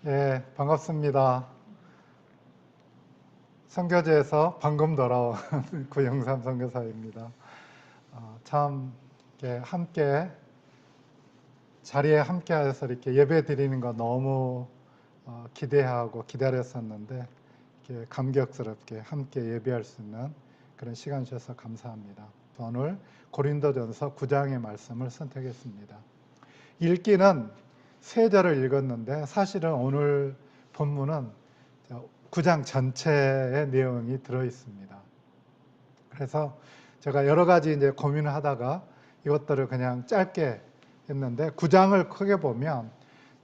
예, 반갑습니다. 선교제에서 방금 돌아온 구영삼 선교사입니다. 참 이렇게 함께 자리에 함께해서 이렇게 예배 드리는 거 너무 기대하고 기다렸었는데 이렇게 감격스럽게 함께 예배할 수 있는 그런 시간 주셔서 감사합니다. 오늘 고린도전서 9장의 말씀을 선택했습니다. 읽기는 세 절을 읽었는데 사실은 오늘 본문은 9장 전체의 내용이 들어 있습니다. 그래서 제가 여러 가지 이제 고민을 하다가 이것들을 그냥 짧게 했는데 9장을 크게 보면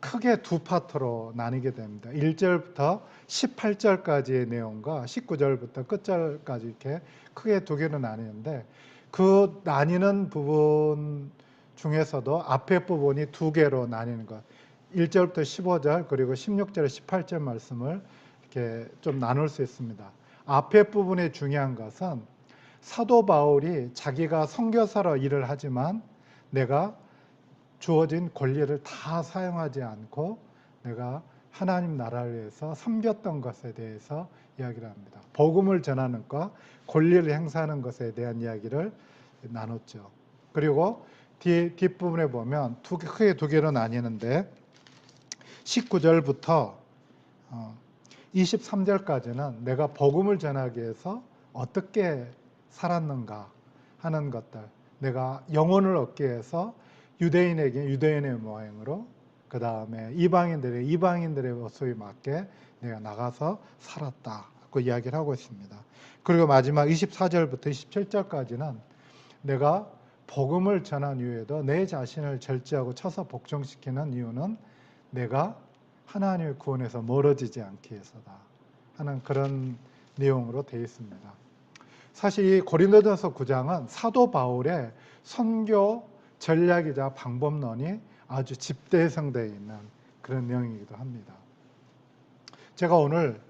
크게 두 파트로 나뉘게 됩니다. 1절부터 18절까지의 내용과 19절부터 끝절까지 이렇게 크게 두 개로 나뉘는데 그 나뉘는 부분 중에서도 앞에 부분이 두 개로 나뉘는 것. 1절부터 15절 그리고 16절, 18절 말씀을 이렇게 좀 나눌 수 있습니다. 앞에 부분이 중요한 것은 사도 바울이 자기가 선교사로 일을 하지만 내가 주어진 권리를 다 사용하지 않고 내가 하나님 나라를 위해서 섬겼던 것에 대해서 이야기를 합니다. 복음을 전하는 것, 권리를 행사하는 것에 대한 이야기를 나눴죠. 그리고 뒷부분에 보면 크게 두 개로 나뉘는데 19절부터 23절까지는 내가 복음을 전하기 위해서 어떻게 살았는가 하는 것들, 내가 영혼을 얻기 위해서 유대인에게 유대인의 모양으로, 그 다음에 이방인들의 모습에 맞게 내가 나가서 살았다, 그 이야기를 하고 있습니다. 그리고 마지막 24절부터 27절까지는 내가 복음을 전한 이후에도 내 자신을 절제하고 쳐서 복종시키는 이유는 내가 하나님의 구원에서 멀어지지 않기 위해서다 하는 그런 내용으로 되어 있습니다. 사실 이 고린도전서 9장은 사도 바울의 선교 전략이자 방법론이 아주 집대성되어 있는 그런 내용이기도 합니다. 제가 오늘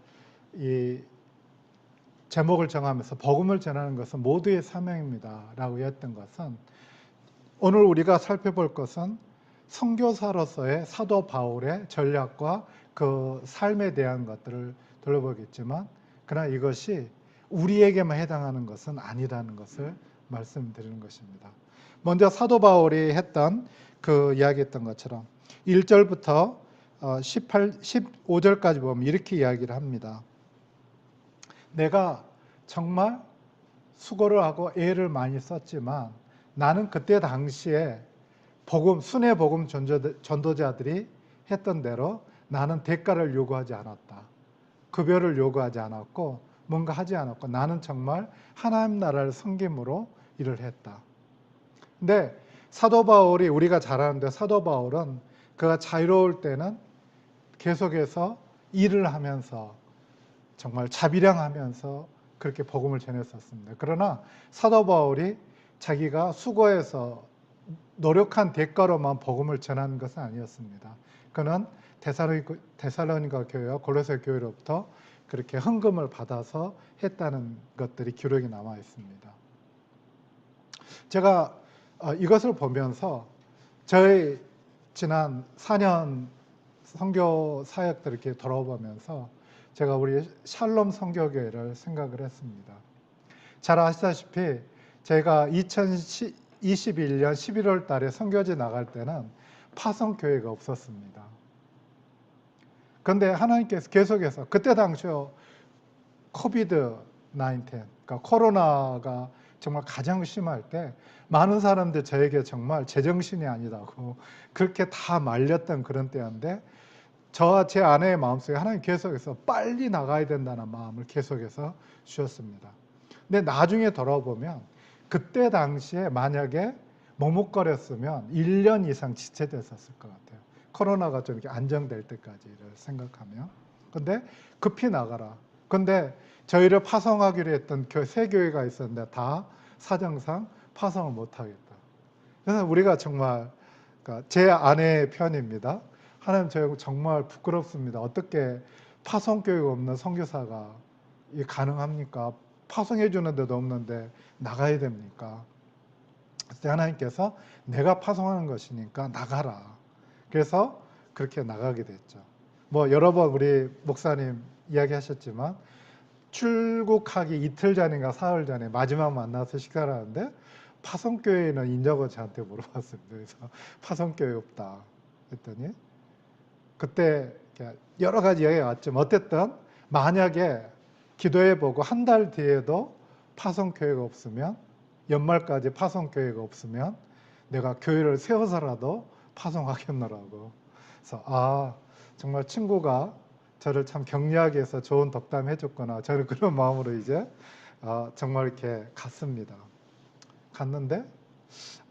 이 제목을 정하면서 복음을 전하는 것은 모두의 사명입니다 라고 했던 것은, 오늘 우리가 살펴볼 것은 선교사로서의 사도 바울의 전략과 그 삶에 대한 것들을 돌아보겠지만, 그러나 이것이 우리에게만 해당하는 것은 아니라는 것을 말씀드리는 것입니다. 먼저 사도 바울이 했던 그 이야기했던 것처럼 1절부터 15절까지 보면 이렇게 이야기를 합니다. 내가 정말 수고를 하고 애를 많이 썼지만 나는 그때 당시에 순회 복음 전도자들이 했던 대로 나는 대가를 요구하지 않았다. 급여를 요구하지 않았고 뭔가 하지 않았고 나는 정말 하나님 나라를 섬김으로 일을 했다. 근데 사도 바울이, 우리가 잘 아는데 사도 바울은 그가 자유로울 때는 계속해서 일을 하면서 정말 자비량하면서 그렇게 복음을 전했었습니다. 그러나 사도 바울이 자기가 수고해서 노력한 대가로만 복음을 전하는 것은 아니었습니다. 그는 데살로니가 교회와 골로새 교회로부터 그렇게 헌금을 받아서 했다는 것들이 기록이 남아 있습니다. 제가 이것을 보면서 저희 지난 4년 선교 사역들 이렇게 돌아보면서 제가 우리 샬롬 선교교회를 생각을 했습니다. 잘 아시다시피 제가 2021년 11월 달에 선교지 나갈 때는 파송교회가 없었습니다. 그런데 하나님께서 계속해서, 그때 당시에 코비드-19, 그러니까 코로나가 정말 가장 심할 때 많은 사람들 저에게 정말 제정신이 아니다고 그렇게 다 말렸던 그런 때였는데, 저와 제 아내의 마음속에 하나님 계속해서 빨리 나가야 된다는 마음을 계속해서 주셨습니다. 근데 나중에 돌아보면 그때 당시에 만약에 머뭇거렸으면 1년 이상 지체됐었을 것 같아요. 코로나가 좀 이렇게 안정될 때까지를 생각하면. 근데 급히 나가라. 근데 저희를 파송하기로 했던 세 교회가 있었는데 다 사정상 파송을 못하겠다. 그래서 우리가 정말, 제 아내의 편입니다. 하나님, 저 정말 부끄럽습니다. 어떻게 파송교회가 없는 선교사가 가능합니까? 파송해 주는 데도 없는데 나가야 됩니까? 그래서 하나님께서 내가 파송하는 것이니까 나가라. 그래서 그렇게 나가게 됐죠. 뭐 여러 번 우리 목사님 이야기하셨지만 출국하기 이틀 전인가 사흘 전에 마지막 만나서 식사를 하는데 파송교회는 있냐고 저한테 물어봤습니다. 그래서 파송교회 없다 했더니 그때 여러 가지 이야기가 왔지만 어쨌든 만약에 기도해보고 한 달 뒤에도 파송교회가 없으면 연말까지 파송교회가 없으면 내가 교회를 세워서라도 파송하겠노라고. 그래서 정말 친구가 저를 참 격려하기 위해서 좋은 덕담 해줬구나. 저는 그런 마음으로 이제 정말 이렇게 갔습니다. 갔는데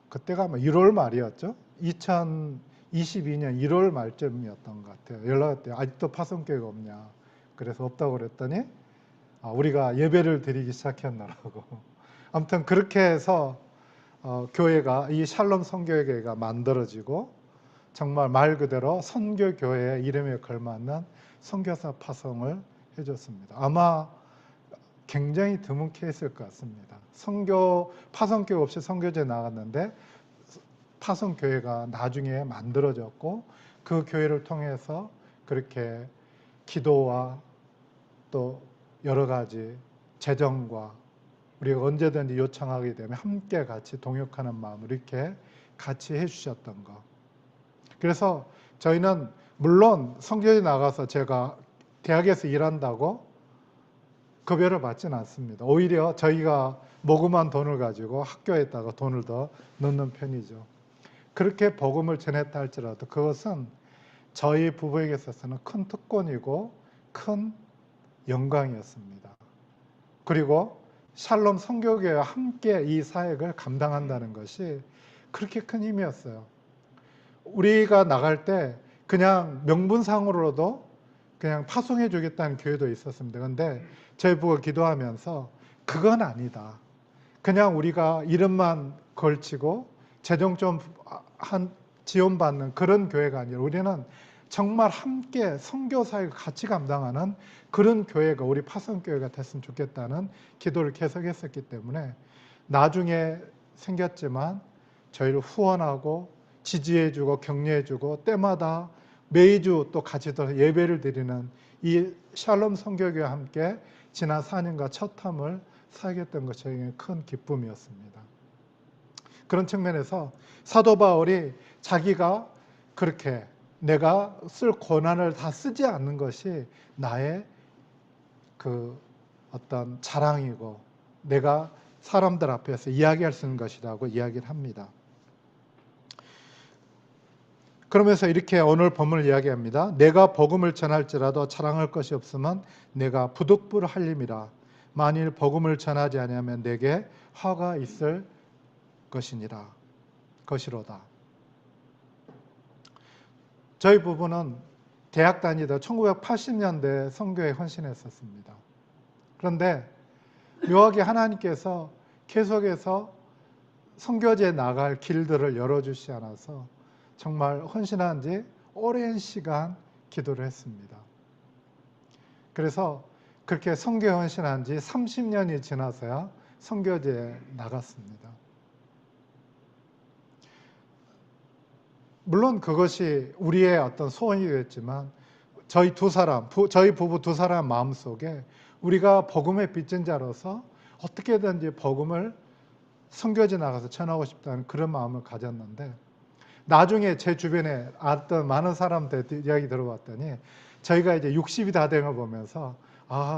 그때가 아마 1월 말이었죠. 2022년 1월 말쯤이었던 것 같아요. 연락 왔대요. 아직도 파송교회가 없냐. 그래서 없다고 그랬더니 우리가 예배를 드리기 시작했나라고. 아무튼 그렇게 해서 교회가 이 샬롬 선교회가 만들어지고 정말 말 그대로 선교교회의 이름에 걸맞는 선교사 파송을 해줬습니다. 아마 굉장히 드문 케이스일 것 같습니다. 파송교회 없이 선교제 나갔는데 파송교회가 나중에 만들어졌고 그 교회를 통해서 그렇게 기도와 또 여러 가지 재정과 우리가 언제든지 요청하게 되면 함께 같이 동역하는 마음으로 이렇게 같이 해주셨던 것. 그래서 저희는 물론 선교에 나가서 제가 대학에서 일한다고 급여를 받지는 않습니다. 오히려 저희가 모금한 돈을 가지고 학교에다가 돈을 더 넣는 편이죠. 그렇게 복음을 전했다 할지라도 그것은 저희 부부에게 있어서는 큰 특권이고 큰 영광이었습니다. 그리고 샬롬 선교교회와 함께 이 사역을 감당한다는 것이 그렇게 큰 힘이었어요. 우리가 나갈 때 그냥 명분상으로도 그냥 파송해 주겠다는 교회도 있었습니다. 그런데 저희 부부가 기도하면서 그건 아니다. 그냥 우리가 이름만 걸치고 재정 좀 지원받는 그런 교회가 아니라 우리는 정말 함께 선교 사역을 같이 감당하는 그런 교회가 우리 파송교회가 됐으면 좋겠다는 기도를 계속했었기 때문에 나중에 생겼지만 저희를 후원하고 지지해주고 격려해주고 때마다 매주 또 같이 더 예배를 드리는 이 샬롬 선교교회와 함께 지난 4년간 첫 함을 사역했던 것이 저에게 큰 기쁨이었습니다. 그런 측면에서 사도 바울이 자기가 그렇게 내가 쓸 권한을 다 쓰지 않는 것이 나의 그 어떤 자랑이고 내가 사람들 앞에서 이야기할 수 있는 것이라고 이야기를 합니다. 그러면서 이렇게 오늘 본문을 이야기합니다. 내가 복음을 전할지라도 자랑할 것이 없으면 내가 부득불할림이라. 만일 복음을 전하지 아니하면 내게 화가 있을 것이로다. 저희 부부는 대학 다니다 1980년대 선교에 헌신했었습니다. 그런데 묘하게 하나님께서 계속해서 선교지에 나갈 길들을 열어주시지 않아서 정말 헌신한 지 오랜 시간 기도를 했습니다. 그래서 그렇게 선교에 헌신한 지 30년이 지나서야 선교지에 나갔습니다. 물론 그것이 우리의 어떤 소원이 됐지만 저희 부부 두 사람 마음속에 우리가 복음의 빚진 자로서 어떻게든지 복음을 선교지 나가서 전하고 싶다는 그런 마음을 가졌는데 나중에 제 주변에 알았던 많은 사람들 이야기 들어봤더니 저희가 이제 60이 다 된 걸 보면서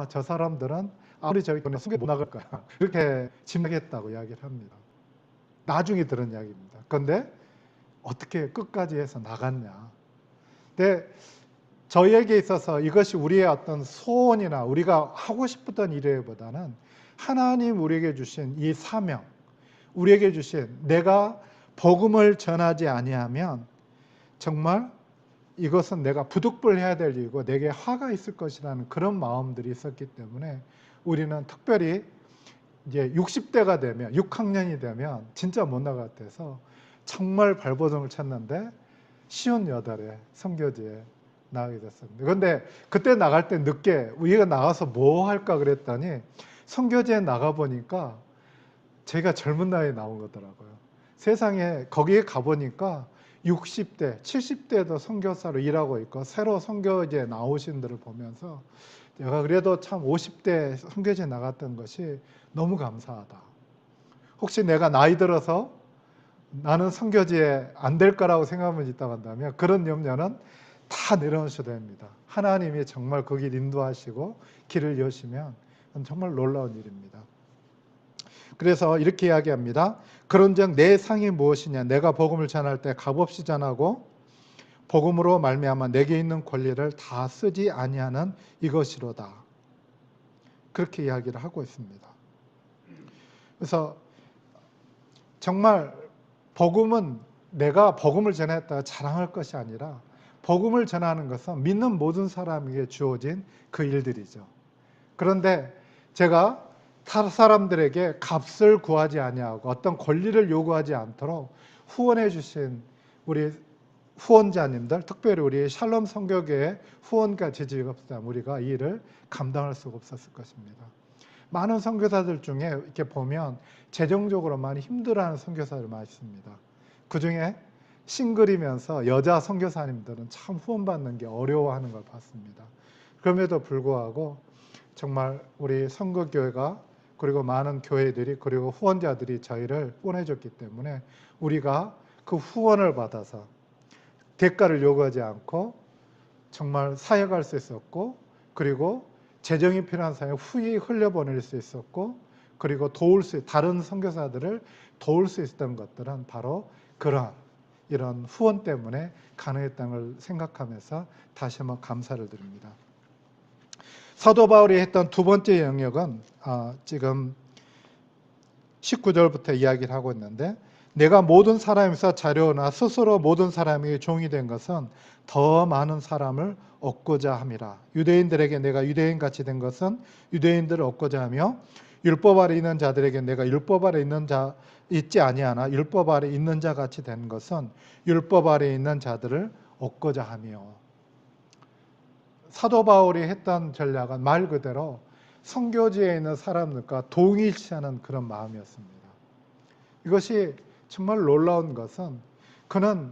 저 사람들은 아무리 저희 돈에 선교 못 나갈 거야 그렇게 짐작했다고 이야기를 합니다. 나중에 들은 이야기입니다. 그런데 어떻게 끝까지 해서 나갔냐. 근데 저희에게 있어서 이것이 우리의 어떤 소원이나 우리가 하고 싶었던 일보다는 하나님 우리에게 주신 이 사명, 우리에게 주신 내가 복음을 전하지 아니하면 정말 이것은 내가 부득불해야 될 일이고 내게 화가 있을 것이라는 그런 마음들이 있었기 때문에 우리는 특별히 이제 60대가 되면 6학년이 되면 진짜 못 나갈 때서 정말 발버둥을 쳤는데 58에 선교지에 나가게 됐습니다. 그런데 그때 나갈 때 늦게 우리가 나가서 뭐 할까 그랬더니 선교지에 나가보니까 제가 젊은 나이에 나온 거더라고요. 세상에 거기에 가보니까 60대, 70대도 선교사로 일하고 있고 새로 선교지에 나오신 분들을 보면서 내가 그래도 참 50대 선교지에 나갔던 것이 너무 감사하다. 혹시 내가 나이 들어서 나는 선교지에 안 될 거라고 생각하면 있다고 한다면 그런 염려는 다 내려놓으셔야 됩니다. 하나님이 정말 그 길 인도하시고 길을 여시면 정말 놀라운 일입니다. 그래서 이렇게 이야기합니다. 그런즉 내 상이 무엇이냐? 내가 복음을 전할 때 값없이 전하고 복음으로 말미암아 내게 있는 권리를 다 쓰지 아니하는 이것이로다. 그렇게 이야기를 하고 있습니다. 그래서 정말 복음은 내가 복음을 전했다가 자랑할 것이 아니라 복음을 전하는 것은 믿는 모든 사람에게 주어진 그 일들이죠. 그런데 제가 타 사람들에게 값을 구하지 아니하고 어떤 권리를 요구하지 않도록 후원해 주신 우리 후원자님들, 특별히 우리 샬롬 선교교회 후원과 지지가 없다면 우리가 이 일을 감당할 수가 없었을 것입니다. 많은 선교사들 중에 이렇게 보면 재정적으로 많이 힘들어하는 선교사들 많이 있습니다. 그 중에 싱글이면서 여자 선교사님들은 참 후원받는 게 어려워하는 걸 봤습니다. 그럼에도 불구하고 정말 우리 선교교회가 그리고 많은 교회들이 그리고 후원자들이 저희를 후원해줬기 때문에 우리가 그 후원을 받아서 대가를 요구하지 않고 정말 사역할 수 있었고 그리고 재정이 필요한 사람에 후히 흘려보낼 수 있었고 그리고 다른 선교사들을 도울 수 있었던 것들은 바로 그러한 이런 후원 때문에 가능했다는 걸 생각하면서 다시 한번 감사를 드립니다. 사도 바울이 했던 두 번째 영역은 지금 19절부터 이야기를 하고 있는데 내가 모든 사람에서 자료나 스스로 모든 사람에게 종이 된 것은 더 많은 사람을 얻고자 함이라. 유대인들에게 내가 유대인같이 된 것은 유대인들을 얻고자 하며 율법 아래 있는 자들에게 내가 율법 아래 있지 아니하나 율법 아래 있는 자 같이 된 것은 율법 아래 있는 자들을 얻고자 하며. 사도 바울이 했던 전략은 말 그대로 선교지에 있는 사람들과 동일시하는 그런 마음이었습니다. 이것이 정말 놀라운 것은 그는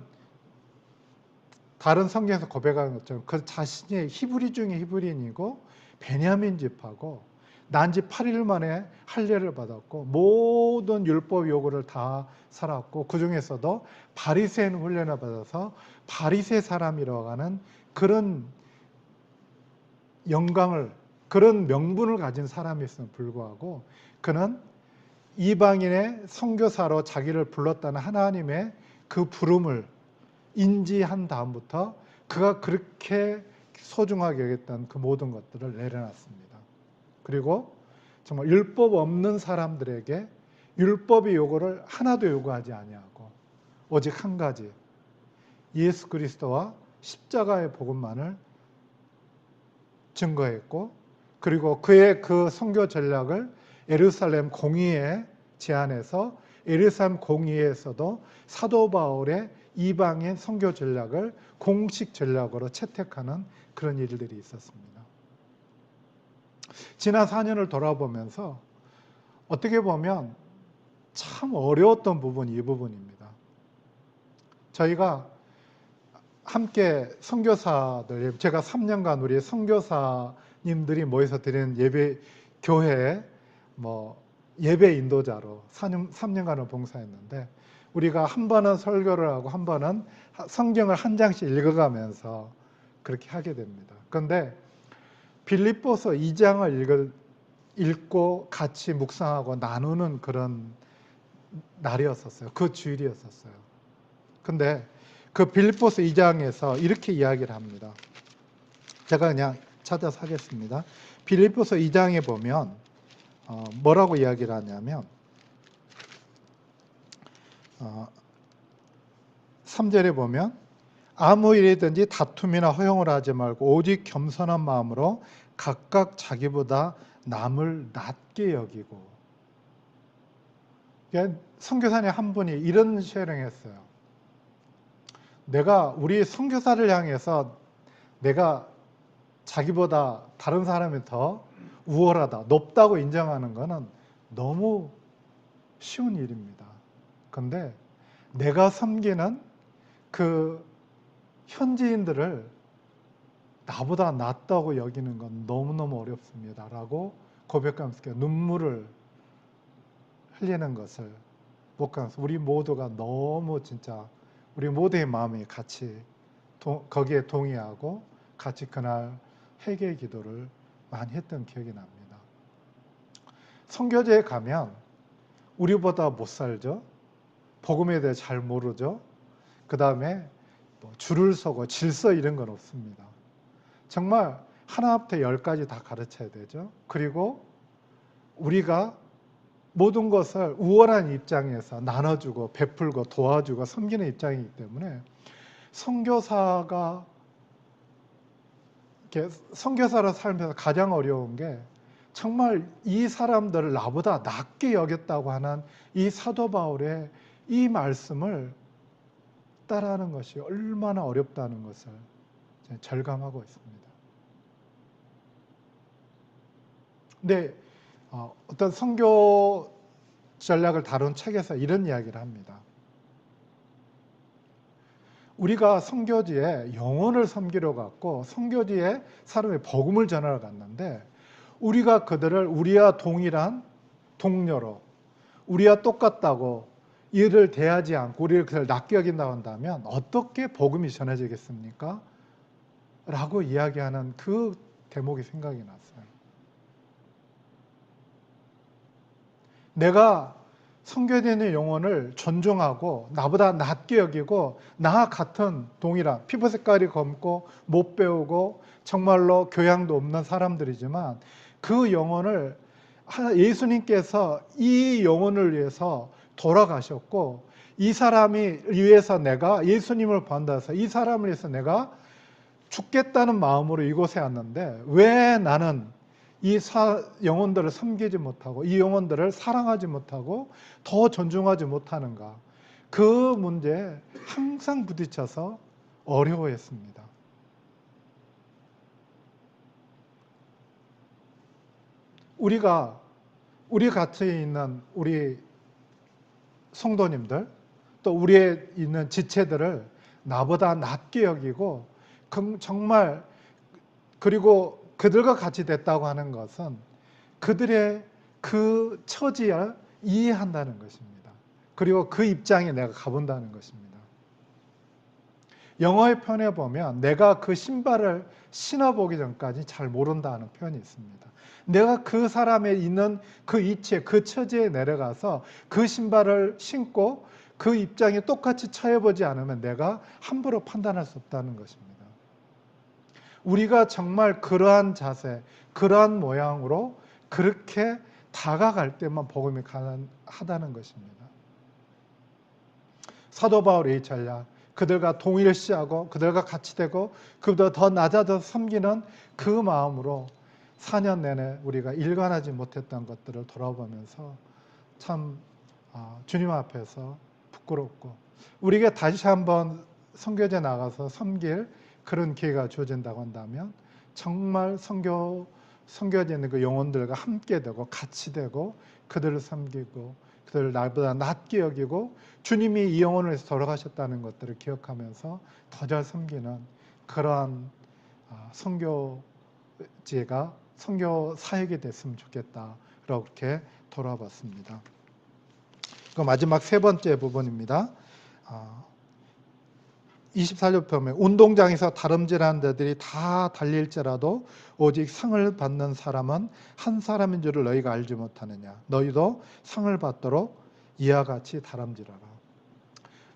다른 성경에서 고백한 것처럼 그 자신이 히브리 중에 히브리인이고 베냐민 집하고 난지 8일 만에 할례를 받았고 모든 율법 요구를 다 살았고 그 중에서도 바리새인 훈련을 받아서 바리새 사람이라고 하는 그런 영광을 그런 명분을 가진 사람이었음에 불구하고 그는 이방인의 선교사로 자기를 불렀다는 하나님의 그 부름을 인지한 다음부터 그가 그렇게 소중하게 여겼던 그 모든 것들을 내려놨습니다. 그리고 정말 율법 없는 사람들에게 율법의 요구를 하나도 요구하지 아니하고 오직 한 가지 예수 그리스도와 십자가의 복음만을 증거했고 그리고 그의 그 선교 전략을 예루살렘 공의회 제안해서 예루살렘 공의회에서도 사도 바울의 이방인 선교 전략을 공식 전략으로 채택하는 그런 일들이 있었습니다. 지난 4년을 돌아보면서 어떻게 보면 참 어려웠던 부분이 이 부분입니다. 저희가 함께 선교사들, 제가 3년간 우리 선교사님들이 모여서 드리는 예배, 교회 예배 인도자로 3년간을 봉사했는데 우리가 한 번은 설교를 하고 한 번은 성경을 한 장씩 읽어가면서 그렇게 하게 됩니다. 그런데 빌립보서 2장을 읽고 같이 묵상하고 나누는 그런 날이었었어요. 그 주일이었었어요. 근데 그 빌립보서 2장에서 이렇게 이야기를 합니다. 제가 그냥 찾아서 하겠습니다. 빌립보서 2장에 보면 뭐라고 이야기를 하냐면 3절에 보면 아무 일이든지 다툼이나 허용을 하지 말고 오직 겸손한 마음으로 각각 자기보다 남을 낮게 여기고. 선교사님 한 분이 이런 쉐어링했어요. 내가 우리 선교사를 향해서 내가 자기보다 다른 사람이 더 우월하다, 높다고 인정하는 것은 너무 쉬운 일입니다. 그런데 내가 섬기는 그 현지인들을 나보다 낫다고 여기는 건 너무너무 어렵습니다 라고 고백하면서 눈물을 흘리는 것을 목하면서 우리 모두가 너무 진짜 우리 모두의 마음이 같이 거기에 동의하고 같이 그날 회개 기도를 많이 했던 기억이 납니다. 선교제에 가면 우리보다 못 살죠. 복음에 대해 잘 모르죠. 그 다음에 줄을 서고 질서 이런 건 없습니다. 정말 하나부터 10까지 다 가르쳐야 되죠. 그리고 우리가 모든 것을 우월한 입장에서 나눠주고 베풀고 도와주고 섬기는 입장이기 때문에 선교사가 선교사로 살면서 가장 어려운 게 정말 이 사람들을 나보다 낫게 여겼다고 하는 이 사도 바울의 이 말씀을 따라하는 것이 얼마나 어렵다는 것을 절감하고 있습니다. 근데 어떤 선교 전략을 다룬 책에서 이런 이야기를 합니다. 우리가 선교지에 영혼을 섬기러 갔고 선교지에 사람의 복음을 전하러 갔는데 우리가 그들을 우리와 동일한 동료로 우리와 똑같다고 이를 대하지 않고 우리를 그들 낫게 여긴다고 한다면 어떻게 복음이 전해지겠습니까? 라고 이야기하는 그 대목이 생각이 났어요. 내가 선교되는 영혼을 존중하고 나보다 낫게 여기고 나와 같은 동일한 피부 색깔이 검고 못 배우고 정말로 교양도 없는 사람들이지만 그 영혼을 예수님께서 이 영혼을 위해서 돌아가셨고 이 사람이 위해서 내가 예수님을 본다해서 이 사람을 위해서 내가 죽겠다는 마음으로 이곳에 왔는데 왜 나는 이 영혼들을 섬기지 못하고 이 영혼들을 사랑하지 못하고 더 존중하지 못하는가? 그 문제에 항상 부딪혀서 어려워했습니다. 우리 같이 있는 우리 성도님들 또 우리에 있는 지체들을 나보다 낫게 여기고 정말 그리고 그들과 같이 됐다고 하는 것은 그들의 그 처지를 이해한다는 것입니다. 그리고 그 입장에 내가 가본다는 것입니다. 영어의 표현에 보면 내가 그 신발을 신어보기 전까지 잘 모른다는 표현이 있습니다. 내가 그 사람에 있는 그 이치에 그 처지에 내려가서 그 신발을 신고 그 입장에 똑같이 처해보지 않으면 내가 함부로 판단할 수 없다는 것입니다. 우리가 정말 그러한 자세, 그러한 모양으로 그렇게 다가갈 때만 복음이 가능하다는 것입니다. 사도 바울의 이 전략, 그들과 동일시하고 그들과 같이 되고 그보다 더 낮아져 섬기는 그 마음으로 4년 내내 우리가 일관하지 못했던 것들을 돌아보면서 참 주님 앞에서 부끄럽고 우리에게 다시 한번 선교제 나가서 섬길 그런 기회가 주어진다고 한다면 정말 선교지에 있는 그 영혼들과 함께 되고 같이 되고 그들을 섬기고 그들을 나보다 낫게 여기고 주님이 이 영혼을 위해서 돌아가셨다는 것들을 기억하면서 더 잘 섬기는 그러한 선교지가 선교 사역이 됐으면 좋겠다 이렇게 돌아봤습니다. 그 마지막 세 번째 부분입니다. 24절 보면 운동장에서 다름질하는 자들이 다 달릴지라도 오직 상을 받는 사람은 한 사람인 줄을 너희가 알지 못하느냐. 너희도 상을 받도록 이와 같이 다름질하라.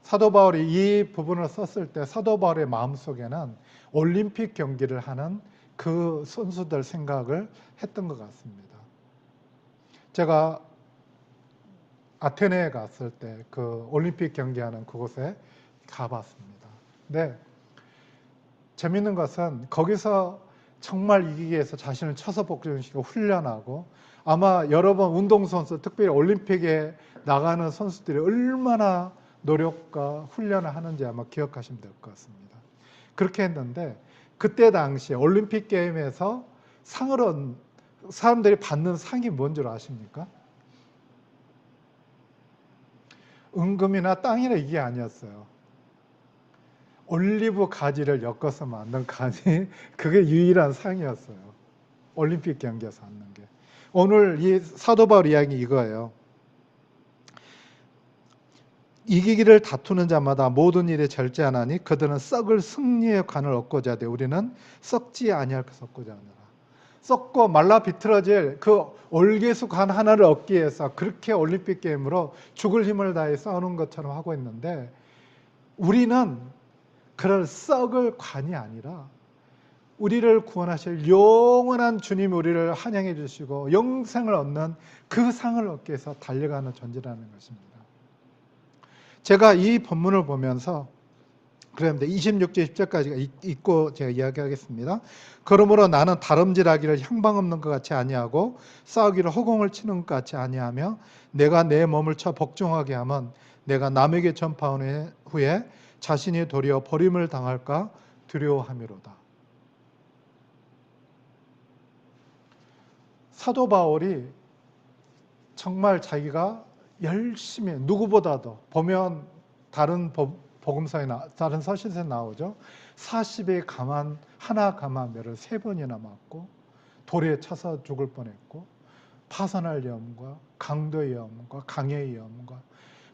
사도 바울이 이 부분을 썼을 때 사도 바울의 마음속에는 올림픽 경기를 하는 그 선수들 생각을 했던 것 같습니다. 제가 아테네에 갔을 때 그 올림픽 경기하는 그곳에 가봤습니다. 네, 재밌는 것은 거기서 정말 이기기 위해서 자신을 쳐서 복종시키고 훈련하고 아마 여러 번 운동선수, 특별히 올림픽에 나가는 선수들이 얼마나 노력과 훈련을 하는지 아마 기억하시면 될 것 같습니다. 그렇게 했는데 그때 당시에 올림픽 게임에서 상을 얻은 사람들이 받는 상이 뭔 줄 아십니까? 은금이나 땅이나 이게 아니었어요. 올리브 가지를 엮어서 만든 가지, 그게 유일한 상이었어요. 올림픽 경기에서 하는 게. 오늘 이 사도 바울 이야기 이거예요. 이기기를 다투는 자마다 모든 일에 절제하나니 그들은 썩을 승리의 관을 얻고자 하되 우리는 썩지 아니할 그 썩고자 하느라. 썩고 말라 비틀어질 그 올개수 관 하나를 얻기 위해서 그렇게 올림픽 게임으로 죽을 힘을 다해 싸우는 것처럼 하고 있는데, 우리는 그럴 썩을 관이 아니라 우리를 구원하실 영원한 주님이 우리를 환영해 주시고 영생을 얻는 그 상을 얻기 위해서 달려가는 존재라는 것입니다. 제가 이 본문을 보면서 그런데 26절 10절까지 읽고 제가 이야기하겠습니다. 그러므로 나는 다름질하기를 형방 없는 것 같이 아니하고 싸우기를 허공을 치는 것 같이 아니하며 내가 내 몸을 쳐 복종하게 하면 내가 남에게 전파한 후에 자신이 도리어 버림을 당할까 두려워함이로다. 사도 바울이 정말 자기가 열심히 누구보다도 보면 다른 복음서에 다른 서신서에 나오죠. 40의 가만 하나 가만매를 3번이나 맞고 돌에 차서 죽을 뻔했고 파산할 위험과 강도의 위험과 강의 위험과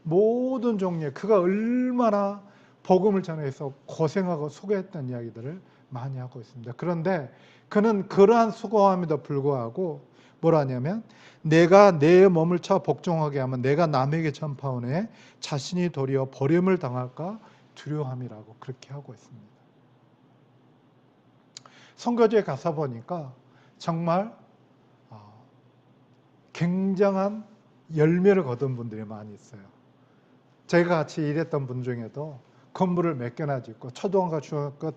모든 종류의 그가 얼마나 복음을 전해서 고생하고 수고했던 이야기들을 많이 하고 있습니다. 그런데 그는 그러한 수고함에도 불구하고 뭐라 하냐면 내가 내 몸을 쳐 복종하게 하면 내가 남에게 전파하오니 자신이 도리어 버림을 당할까 두려움이라고 그렇게 하고 있습니다. 선교지에 가서 보니까 정말 굉장한 열매를 거둔 분들이 많이 있어요. 제가 같이 일했던 분 중에도 건물을 몇 개나 짓고 초등학교, 중학교,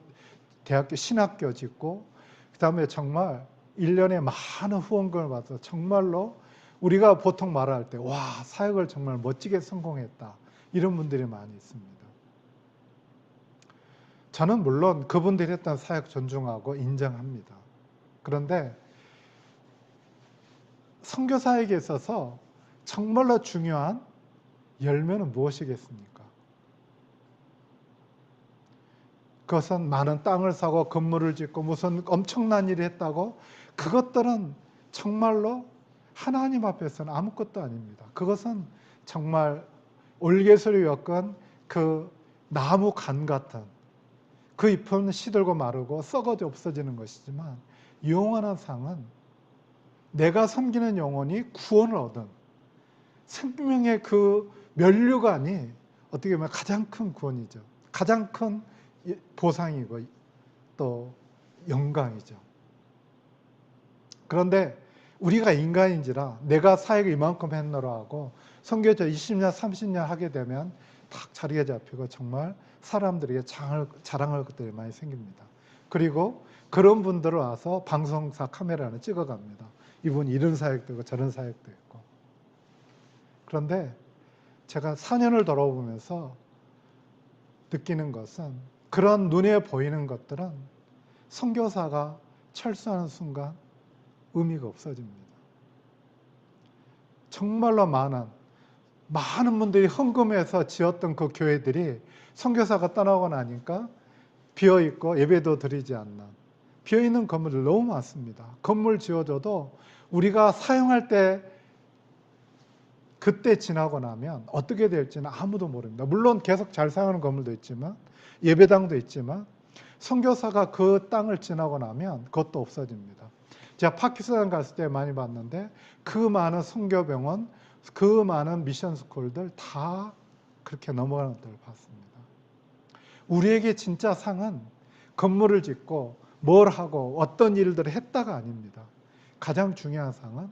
대학교, 신학교 짓고 그 다음에 정말 1년에 많은 후원금을 받아서 정말로 우리가 보통 말할 때 와, 사역을 정말 멋지게 성공했다, 이런 분들이 많이 있습니다. 저는 물론 그분들이 했던 사역 존중하고 인정합니다. 그런데 선교사에게 있어서 정말로 중요한 열매는 무엇이겠습니까? 그것은 많은 땅을 사고 건물을 짓고 무슨 엄청난 일을 했다고 그것들은 정말로 하나님 앞에서는 아무것도 아닙니다. 그것은 정말 올개수를 엮은 그 나무 간 같은 그 잎은 시들고 마르고 썩어져 없어지는 것이지만 영원한 상은 내가 섬기는 영혼이 구원을 얻은 생명의 그 면류관이 어떻게 보면 가장 큰 구원이죠. 가장 큰 보상이고 또 영광이죠. 그런데 우리가 인간인지라 내가 사역을 이만큼 했노라 하고 선교자 20년 30년 하게 되면 딱 자리에 잡히고 정말 사람들에게 자랑할 것들이 많이 생깁니다. 그리고 그런 분들을 와서 방송사 카메라는 찍어갑니다. 이분 이런 사역도 있고 저런 사역도 있고. 그런데 제가 4년을 돌아보면서 느끼는 것은 그런 눈에 보이는 것들은 선교사가 철수하는 순간 의미가 없어집니다. 정말로 많은 분들이 헌금해서 지었던 그 교회들이 선교사가 떠나고 나니까 비어있고 예배도 드리지 않는 비어있는 건물들 너무 많습니다. 건물 지어줘도 우리가 사용할 때 그때 지나고 나면 어떻게 될지는 아무도 모릅니다. 물론 계속 잘 사용하는 건물도 있지만 예배당도 있지만 선교사가 그 땅을 지나고 나면 그것도 없어집니다. 제가 파키스탄 갔을 때 많이 봤는데 그 많은 선교병원, 그 많은 미션 스쿨들 다 그렇게 넘어가는 것들을 봤습니다. 우리에게 진짜 상은 건물을 짓고 뭘 하고 어떤 일들을 했다가 아닙니다. 가장 중요한 상은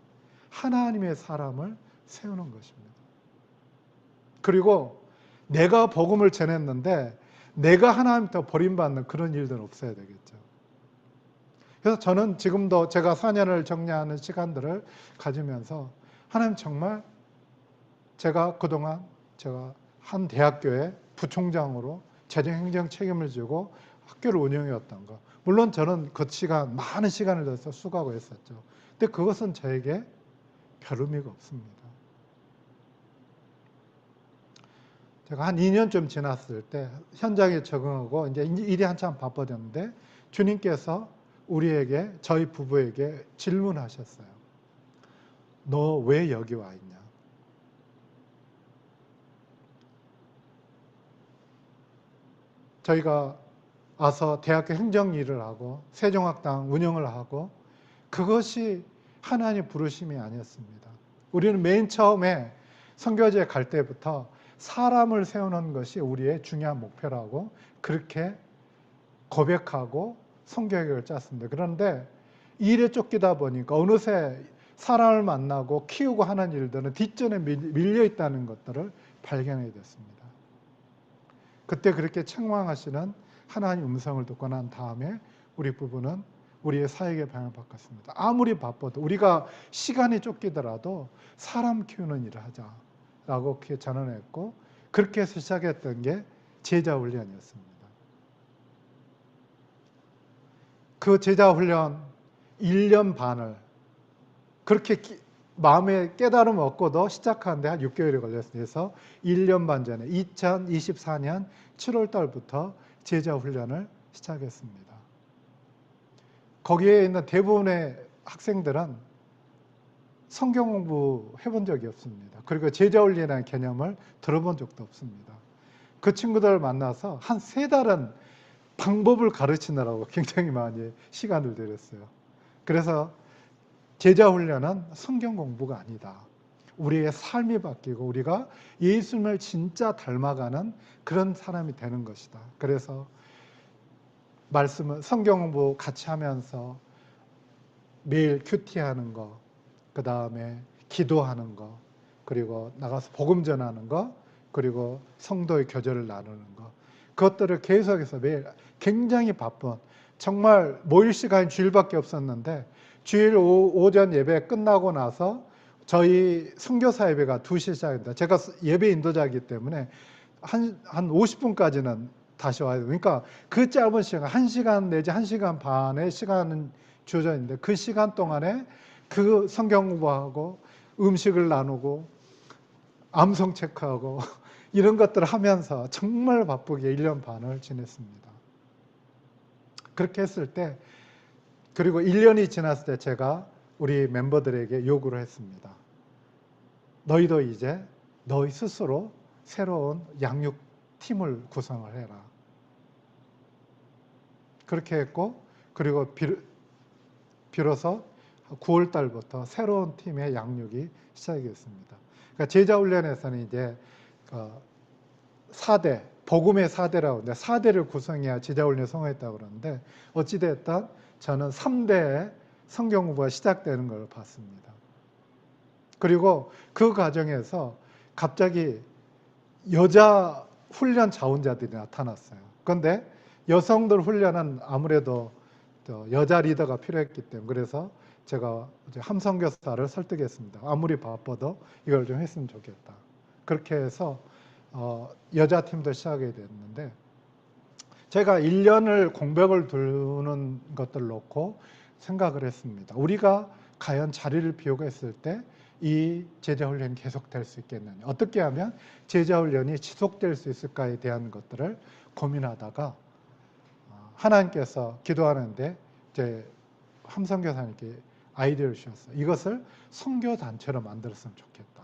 하나님의 사람을 세우는 것입니다. 그리고 내가 복음을 전했는데 내가 하나님부터 버림받는 그런 일들은 없어야 되겠죠. 그래서 저는 지금도 제가 4년을 정리하는 시간들을 가지면서 하나님 정말 제가 그동안 제가 한 대학교의 부총장으로 재정행정 책임을 지고 학교를 운영해왔던 거, 물론 저는 그 시간 많은 시간을 들여서 수고하고 했었죠. 근데 그것은 저에게 별 의미가 없습니다. 제가 한 2년쯤 지났을 때 현장에 적응하고 이제 일이 한참 바빠졌는데 주님께서 우리에게, 저희 부부에게 질문하셨어요. 너 왜 여기 와 있냐? 저희가 와서 대학교 행정 일을 하고 세종학당 운영을 하고 그것이 하나님의 부르심이 아니었습니다. 우리는 맨 처음에 선교지에 갈 때부터 사람을 세우는 것이 우리의 중요한 목표라고 그렇게 고백하고 선교계획을 짰습니다. 그런데 일에 쫓기다 보니까 어느새 사람을 만나고 키우고 하는 일들은 뒷전에 밀려 있다는 것들을 발견하게 됐습니다. 그때 그렇게 책망하시는 하나님 음성을 듣고 난 다음에 우리 부부는 우리의 사역의 방향을 바꿨습니다. 아무리 바빠도 우리가 시간이 쫓기더라도 사람 키우는 일을 하자라고 그렇게 전언했고 그렇게 해서 시작했던 게 제자 훈련이었습니다. 그 제자 훈련 1년 반을 그렇게 마음에 깨달음 얻고도 시작하는데 한 6개월이 걸렸어요. 그래서 1년 반 전에 2024년 7월 달부터 제자 훈련을 시작했습니다. 거기에 있는 대부분의 학생들은 성경 공부 해본 적이 없습니다. 그리고 제자 훈련이라는 개념을 들어본 적도 없습니다. 그 친구들을 만나서 한 3달은 방법을 가르치느라고 굉장히 많이 시간을 들였어요. 그래서 제자 훈련은 성경 공부가 아니다. 우리의 삶이 바뀌고 우리가 예수님을 진짜 닮아가는 그런 사람이 되는 것이다. 그래서 말씀을 성경 공부 같이 하면서 매일 큐티하는 거, 그 다음에 기도하는 거, 그리고 나가서 복음 전하는 거, 그리고 성도의 교제를 나누는 거, 그것들을 계속해서 매일 굉장히 바쁜, 정말 모일 시간이 주일밖에 없었는데 주일 오전 예배 끝나고 나서 저희 선교사 예배가 2시에 시작합니다. 제가 예배 인도자이기 때문에 한 50분까지는 다시 와야 돼요. 그러니까 그 짧은 시간, 1시간 내지 1시간 반의 시간은 주어져 있는데 그 시간 동안에 그 성경 공부하고 음식을 나누고 암송 체크하고 이런 것들을 하면서 정말 바쁘게 1년 반을 지냈습니다. 그렇게 했을 때 그리고 1년이 지났을 때 제가 우리 멤버들에게 요구를 했습니다. 너희도 이제 너희 스스로 새로운 양육팀을 구성을 해라. 그렇게 했고 그리고 비로소 9월 달부터 새로운 팀의 양육이 시작됐습니다. 그러니까 제자훈련에서는 이제 4대, 복음의 4대라고 하는데 4대를 구성해야 제자훈련을 성공했다고 그러는데 어찌됐든 저는 3대의 성경 공부가 시작되는 걸 봤습니다. 그리고 그 과정에서 갑자기 여자 훈련 자원자들이 나타났어요. 그런데 여성들 훈련은 아무래도 여자 리더가 필요했기 때문에 그래서 제가 함선교사를 설득했습니다. 아무리 바빠도 이걸 좀 했으면 좋겠다. 그렇게 해서 여자 팀도 시작하게 됐는데 제가 1년을 공백을 두는 것들 놓고 생각을 했습니다. 우리가 과연 자리를 비우고 했을 때 이 제자훈련이 계속될 수 있겠느냐, 어떻게 하면 제자훈련이 지속될 수 있을까에 대한 것들을 고민하다가 하나님께서 기도하는데 이제 함선교사님께 아이디어를 주셨어요. 이것을 선교단체로 만들었으면 좋겠다.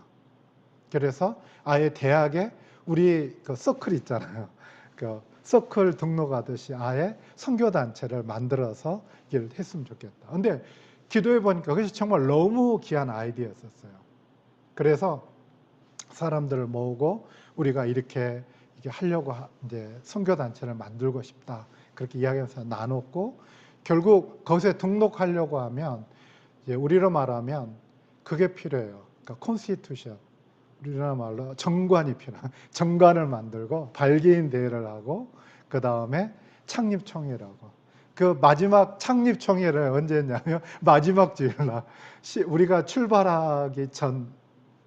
그래서 아예 대학에 우리 그 서클 있잖아요. 그 서클 등록하듯이 아예 선교단체를 만들어서 이걸 했으면 좋겠다. 근데 기도해 보니까 그것이 정말 너무 귀한 아이디어였었어요. 그래서 사람들을 모으고 우리가 이렇게 하려고 이제 선교단체를 만들고 싶다. 그렇게 이야기해서 나눴고 결국 거기에 등록하려고 하면 이제 우리로 말하면 그게 필요해요. 그러니까 컨스티튜션. 우리나라 말로 정관이 필요해요. 정관을 만들고 발기인 대회를 하고 그 다음에 창립총회라고. 그 마지막 창립총회를 언제 했냐면 마지막 주일날 우리가 출발하기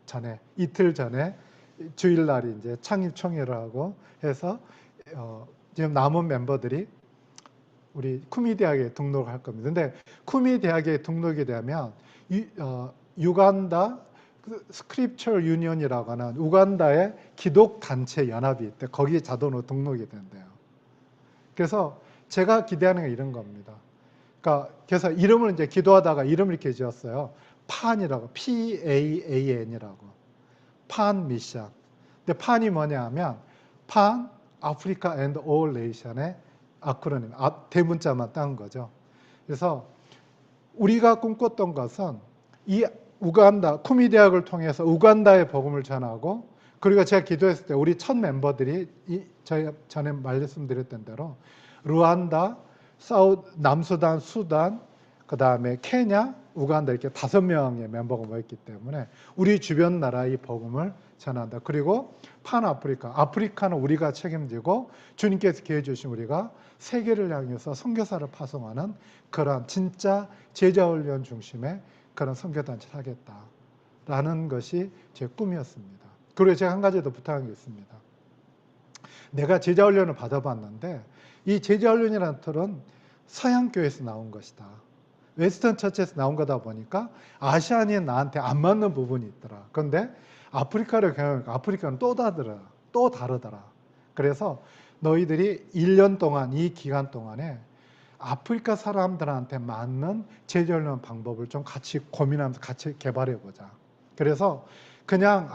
전에 이틀 전에 주일날이 이제 창립총회를 하고 해서 지금 남은 멤버들이 우리 쿠미 대학에 등록할 겁니다. 근데 쿠미 대학에 등록이 되면 유간다 스크립처 유니언이라고 하는 우간다의 기독 단체 연합이 있대. 거기에 자동으로 등록이 된대요. 그래서 제가 기대하는 게 이런 겁니다. 그러니까 그래서 이름을 이제 기도하다가 이름을 이렇게 지었어요. 판이라고, PAAN이라고. 판 미션. 근데 판이 뭐냐 하면 판 아프리카 앤드 올 네이션의 아크로님, 대문자만 딴 거죠. 그래서 우리가 꿈꿨던 것은 이 우간다, 쿠미 대학을 통해서 우간다의 복음을 전하고, 그리고 제가 기도했을 때 우리 첫 멤버들이 저희 전에 말씀드렸던 대로 루안다, 남수단, 수단, 그 다음에 케냐, 우간다 이렇게 5명의 멤버가 모였기 때문에 우리 주변 나라의 복음을 전한다. 그리고 판아프리카, 아프리카는 우리가 책임지고 주님께서 기회 주신 우리가 세계를 향해서 선교사를 파송하는 그런 진짜 제자훈련 중심의 그런 선교단체를 하겠다라는 것이 제 꿈이었습니다. 그리고 제가 한 가지 더 부탁한 게 있습니다. 내가 제자훈련을 받아봤는데 이 제자훈련이라는 틀은 서양교회에서 나온 것이다. 웨스턴 처치에서 나온 거다 보니까 아시안인 나한테 안 맞는 부분이 있더라. 그런데 아프리카를 경험하니까 아프리카는 또 다르더라. 그래서 너희들이 1년 동안, 이 기간 동안에 아프리카 사람들한테 맞는 제자훈련 방법을 좀 같이 고민하면서 같이 개발해보자. 그래서 그냥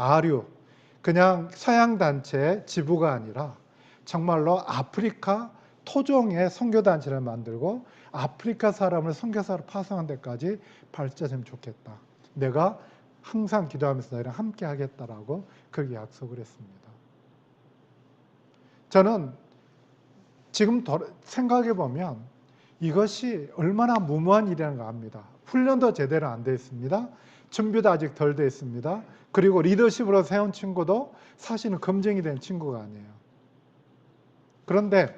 그냥 서양단체의 지부가 아니라 정말로 아프리카 토종의 선교단체를 만들고 아프리카 사람을 선교사로 파송한 데까지 발전하면 좋겠다. 내가 항상 기도하면서 너희랑 함께 하겠다라고 그렇게 약속을 했습니다. 저는 지금 생각해 보면 이것이 얼마나 무모한 일이라는 거 압니다. 훈련도 제대로 안 돼 있습니다. 준비도 아직 덜 돼 있습니다. 그리고 리더십으로 세운 친구도 사실은 검증이 된 친구가 아니에요. 그런데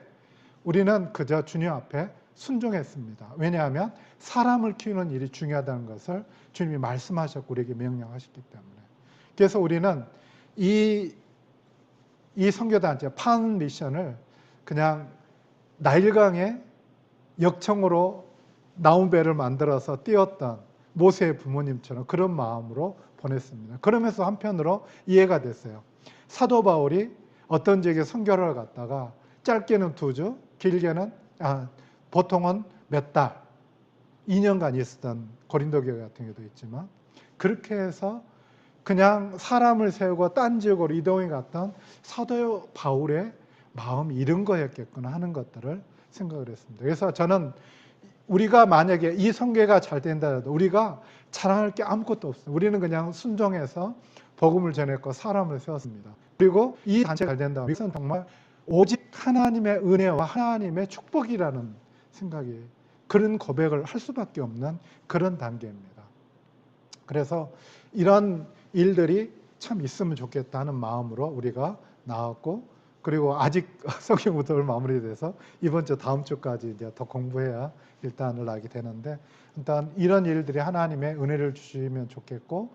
우리는 그저 주님 앞에 순종했습니다. 왜냐하면 사람을 키우는 일이 중요하다는 것을 주님이 말씀하셨고 우리에게 명령하셨기 때문에. 그래서 우리는 이 선교단체 판 미션을 그냥 나일강에 역청으로 나온 배를 만들어서 띄웠던 모세의 부모님처럼 그런 마음으로 보냈습니다. 그러면서 한편으로 이해가 됐어요. 사도 바울이 어떤 지역에 선교를 갔다가 짧게는 2주, 길게는 보통은 몇 달, 2년간 있었던 고린도 교회 같은 경우도 있지만 그렇게 해서 그냥 사람을 세우고 딴 지역으로 이동해 갔던 사도 바울의 마음이 이런 거였겠구나 하는 것들을 생각을 했습니다. 그래서 저는 우리가 만약에 이 선교가 잘 된다 해도 우리가 자랑할 게 아무것도 없어요. 우리는 그냥 순종해서 복음을 전했고 사람을 세웠습니다. 그리고 이 단체가 잘 된다. 이것은 정말 오직 하나님의 은혜와 하나님의 축복이라는 생각이, 그런 고백을 할 수밖에 없는 그런 단계입니다. 그래서 이런 일들이 참 있으면 좋겠다는 마음으로 우리가 나왔고, 그리고 아직 성경부터 마무리돼서 이번 주 다음 주까지 이제 더 공부해야 일단을 하게 되는데, 일단 이런 일들이 하나님의 은혜를 주시면 좋겠고,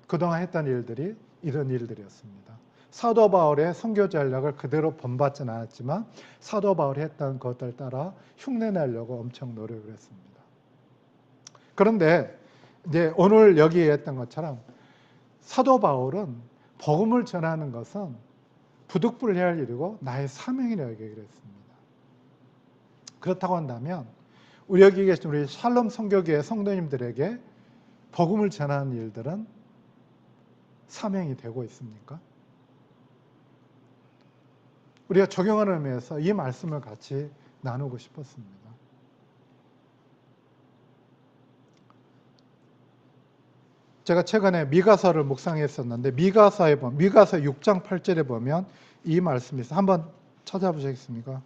그동안 했던 일들이 이런 일들이었습니다. 사도 바울의 선교 전략을 그대로 본받지는 않았지만 사도 바울이 했던 것들 따라 흉내내려고 엄청 노력을 했습니다. 그런데 이제 오늘 여기에 했던 것처럼 사도 바울은 복음을 전하는 것은 부득불해야 할 일이고 나의 사명이라고 얘기를 했습니다. 그렇다고 한다면 우리 여기 계신 우리 샬롬 선교교회 성도님들에게 복음을 전하는 일들은 사명이 되고 있습니까? 우리가 적용하는 의미에서 이 말씀을 같이 나누고 싶었습니다. 제가 최근에 미가서를 묵상했었는데 미가서 6장 8절에 보면 이 말씀이 있어요. 한번 찾아보시겠습니까?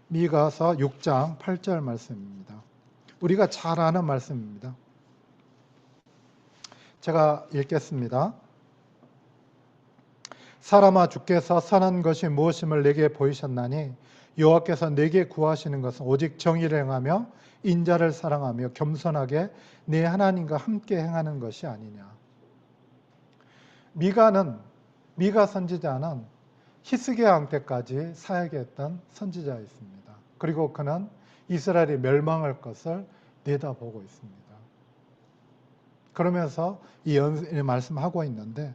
미가서 6장 8절 말씀입니다. 우리가 잘 아는 말씀입니다. 제가 읽겠습니다. 사람아, 주께서 선한 것이 무엇임을 내게 보이셨나니 여호와께서 내게 구하시는 것은 오직 정의를 행하며 인자를 사랑하며 겸손하게 네 하나님과 함께 행하는 것이 아니냐. 미가 선지자는 히스기야 왕 때까지 사역했던 선지자였습니다. 그리고 그는 이스라엘이 멸망할 것을 내다보고 있습니다. 그러면서 이 말씀하고 있는데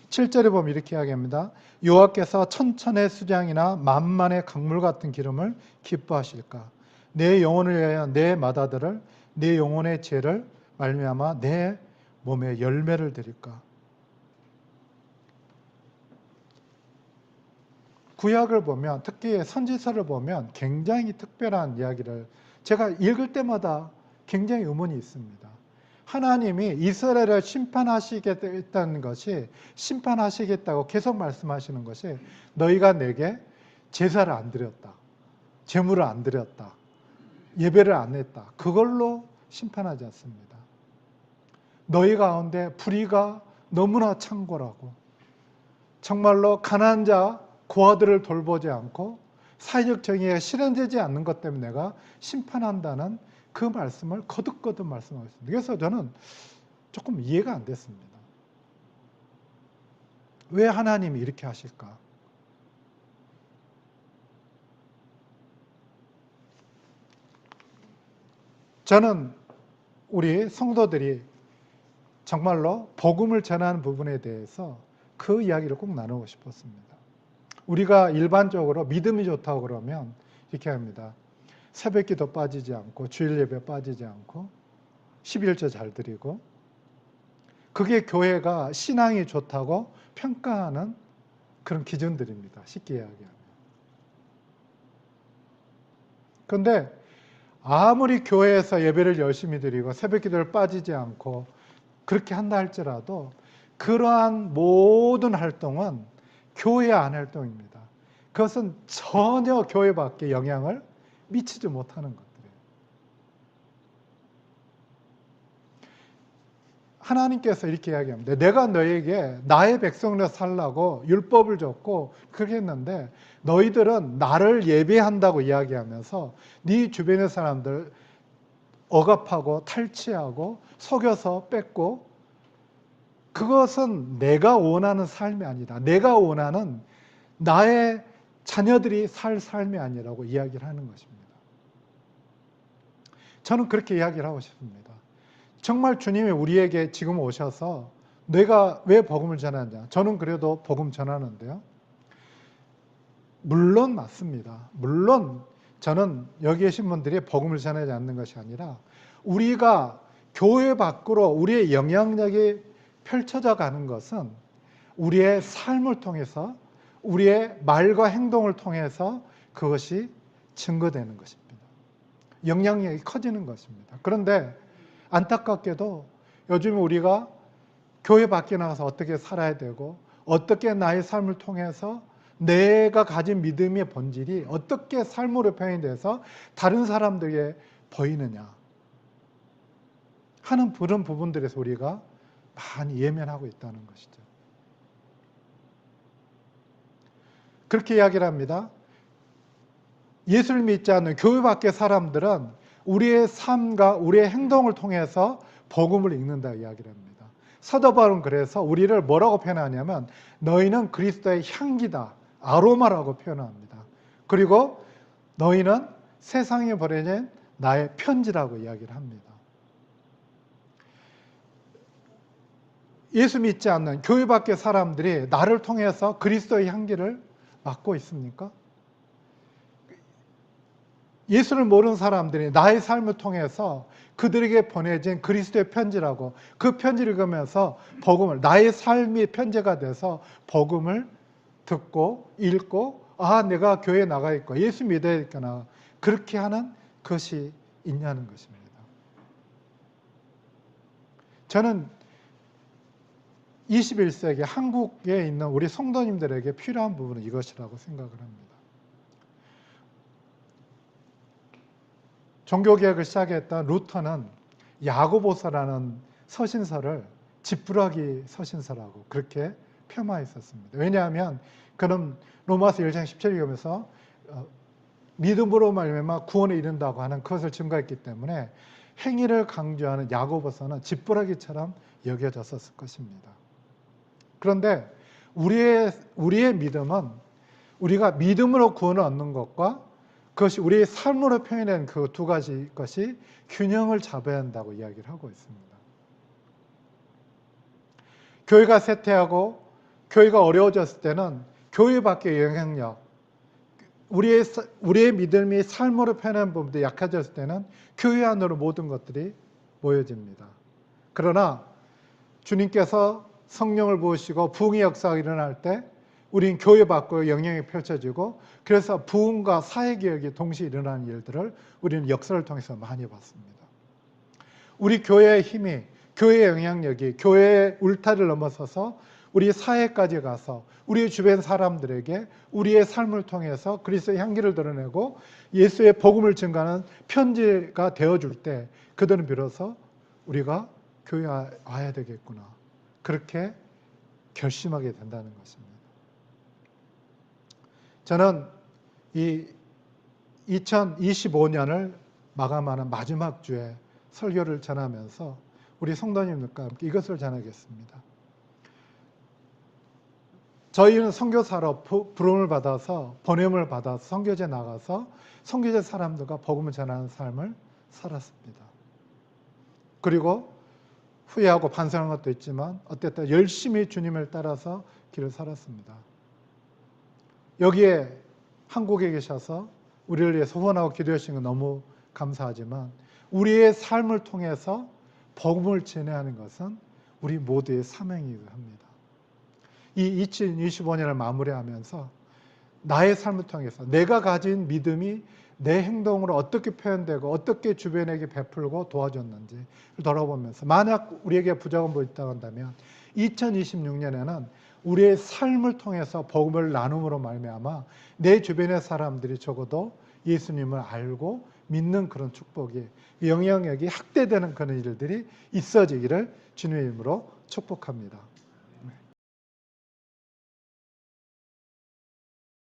7절에 보면 이렇게 이야기합니다. 여호와께서 천천의 수량이나 만만의 강물 같은 기름을 기뻐하실까? 내 영혼을 위하여 내 마다들을 내 영혼의 죄를 말미암아 내 몸에 열매를 드릴까? 구약을 보면, 특히 선지서를 보면 굉장히 특별한 이야기를 제가 읽을 때마다 굉장히 의문이 있습니다. 하나님이 이스라엘을 심판하시겠다는 것이, 심판하시겠다고 계속 말씀하시는 것이, 너희가 내게 제사를 안 드렸다, 제물을 안 드렸다, 예배를 안 했다, 그걸로 심판하지 않습니다. 너희 가운데 불의가 너무나 창궐하고 정말로 가난한 자, 고아들을 돌보지 않고 사회적 정의가 실현되지 않는 것 때문에 내가 심판한다는 그 말씀을 거듭거듭 말씀하고 있습니다. 그래서 저는 조금 이해가 안 됐습니다. 왜 하나님이 이렇게 하실까? 저는 우리 성도들이 정말로 복음을 전하는 부분에 대해서 그 이야기를 꼭 나누고 싶었습니다. 우리가 일반적으로 믿음이 좋다고 그러면 이렇게 합니다. 새벽기도 빠지지 않고 주일 예배 빠지지 않고 11조 잘 드리고, 그게 교회가 신앙이 좋다고 평가하는 그런 기준들입니다. 쉽게 이야기하면. 그런데 아무리 교회에서 예배를 열심히 드리고 새벽기도를 빠지지 않고 그렇게 한다 할지라도 그러한 모든 활동은 교회 안 활동입니다. 그것은 전혀 교회 밖에 영향을 미치지 못하는 것들이에요. 하나님께서 이렇게 이야기합니다. 내가 너에게 나의 백성으로 살라고 율법을 줬고 그렇게 했는데 너희들은 나를 예배한다고 이야기하면서 네 주변의 사람들 억압하고 탈취하고 속여서 뺏고, 그것은 내가 원하는 삶이 아니다. 내가 원하는 나의 자녀들이 살 삶이 아니라고 이야기를 하는 것입니다. 저는 그렇게 이야기를 하고 싶습니다. 정말 주님이 우리에게 지금 오셔서 내가 왜 복음을 전하냐? 저는 그래도 복음 전하는데요. 물론 맞습니다. 물론 저는 여기 계신 분들이 복음을 전하지 않는 것이 아니라 우리가 교회 밖으로 우리의 영향력이 펼쳐져 가는 것은 우리의 삶을 통해서, 우리의 말과 행동을 통해서 그것이 증거되는 것입니다. 영향력이 커지는 것입니다. 그런데 안타깝게도 요즘 우리가 교회 밖에 나가서 어떻게 살아야 되고 어떻게 나의 삶을 통해서 내가 가진 믿음의 본질이 어떻게 삶으로 표현이 돼서 다른 사람들에게 보이느냐 하는 그런 부분들에서 우리가 많이 예면하고 있다는 것이죠. 그렇게 이야기를 합니다. 예수를 믿지 않는 교회 밖의 사람들은 우리의 삶과 우리의 행동을 통해서 복음을 읽는다 이야기를 합니다. 사도 바울은 그래서 우리를 뭐라고 표현하냐면 너희는 그리스도의 향기다, 아로마라고 표현합니다. 그리고 너희는 세상에 버려진 나의 편지라고 이야기를 합니다. 예수 믿지 않는 교회 밖의 사람들이 나를 통해서 그리스도의 향기를 맡고 있습니까? 예수를 모르는 사람들이 나의 삶을 통해서 그들에게 보내진 그리스도의 편지라고 그 편지를 읽으면서 복음을, 나의 삶이 편지가 돼서 복음을 듣고 읽고 내가 교회에 나가 있고 예수 믿어야겠구나 그렇게 하는 것이 있냐는 것입니다. 저는 21세기 한국에 있는 우리 성도님들에게 필요한 부분은 이것이라고 생각을 합니다. 종교개혁을 시작했던 루터는 야고보서라는 서신서를 지푸라기 서신서라고 그렇게 폄하했었습니다. 왜냐하면 그는 로마서 1장 17절에 보면서 믿음으로 말미암아 구원에 이른다고 하는 그것을 증거했기 때문에 행위를 강조하는 야고보서는 지푸라기처럼 여겨졌었을 것입니다. 그런데 우리의 믿음은 우리가 믿음으로 구원을 얻는 것과 그것이 우리의 삶으로 표현된 그 두 가지 것이 균형을 잡아야 한다고 이야기를 하고 있습니다. 교회가 쇠퇴하고 교회가 어려워졌을 때는 교회 밖의 영향력, 우리의 믿음이 삶으로 표현하는 부분도 약해졌을 때는 교회 안으로 모든 것들이 모여집니다. 그러나 주님께서 성령을 부으시고 부흥의 역사가 일어날 때 우리는 교회 밖의 영향이 펼쳐지고, 그래서 부흥과 사회개혁이 동시에 일어나는 일들을 우리는 역사를 통해서 많이 봤습니다. 우리 교회의 힘이, 교회의 영향력이 교회의 울타리를 넘어서서 우리 사회까지 가서 우리 주변 사람들에게 우리의 삶을 통해서 그리스도의 향기를 드러내고 예수의 복음을 증가하는 편지가 되어줄 때 그들은 비로소 우리가 교회에 와야 되겠구나, 그렇게 결심하게 된다는 것입니다. 저는 이 2025년을 마감하는 마지막 주에 설교를 전하면서 우리 성도님들과 함께 이것을 전하겠습니다. 저희는 선교사로 부름을 받아서, 번임을 받아서 선교지에 나가서 선교지 사람들과 복음을 전하는 삶을 살았습니다. 그리고 후회하고 반성하는 것도 있지만 어쨌든 열심히 주님을 따라서 길을 살았습니다. 여기에 한국에 계셔서 우리를 위해서 후원하고 기도해 주신 건 너무 감사하지만 우리의 삶을 통해서 복음을 전하는 것은 우리 모두의 사명이기도 합니다. 이 2025년을 마무리하면서 나의 삶을 통해서 내가 가진 믿음이 내 행동으로 어떻게 표현되고 어떻게 주변에게 베풀고 도와줬는지 돌아보면서, 만약 우리에게 부족한 부분이 있다고 한다면 2026년에는 우리의 삶을 통해서 복음을 나눔으로 말미암아 내 주변의 사람들이 적어도 예수님을 알고 믿는 그런 축복이, 영향력이 확대되는 그런 일들이 있어지기를 주님의 이름으로 축복합니다.